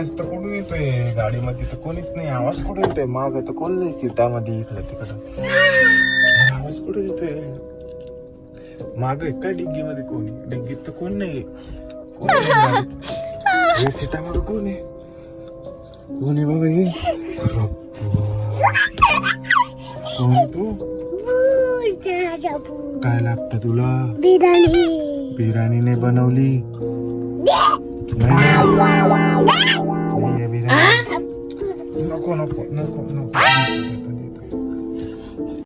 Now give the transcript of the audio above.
आवाज तर कुठून येतोय गाडीमध्ये? तर कोणीच नाही. आवाज कुठून येतोय? माग तर कोण नाही सीटामध्ये, इकडं तिकडं आवाज कुठून येतोय? माग काय डिग्गी मध्ये कोण आहे? डिग्गीत तर कोण नाही. कोण आहे गाडीत? या सीटामध्ये कोण आहे? कोण आहे बाबा हे? कोण आहे तू? काय लागतं तुला? बिर्याणीने बनवली नको नको नको नको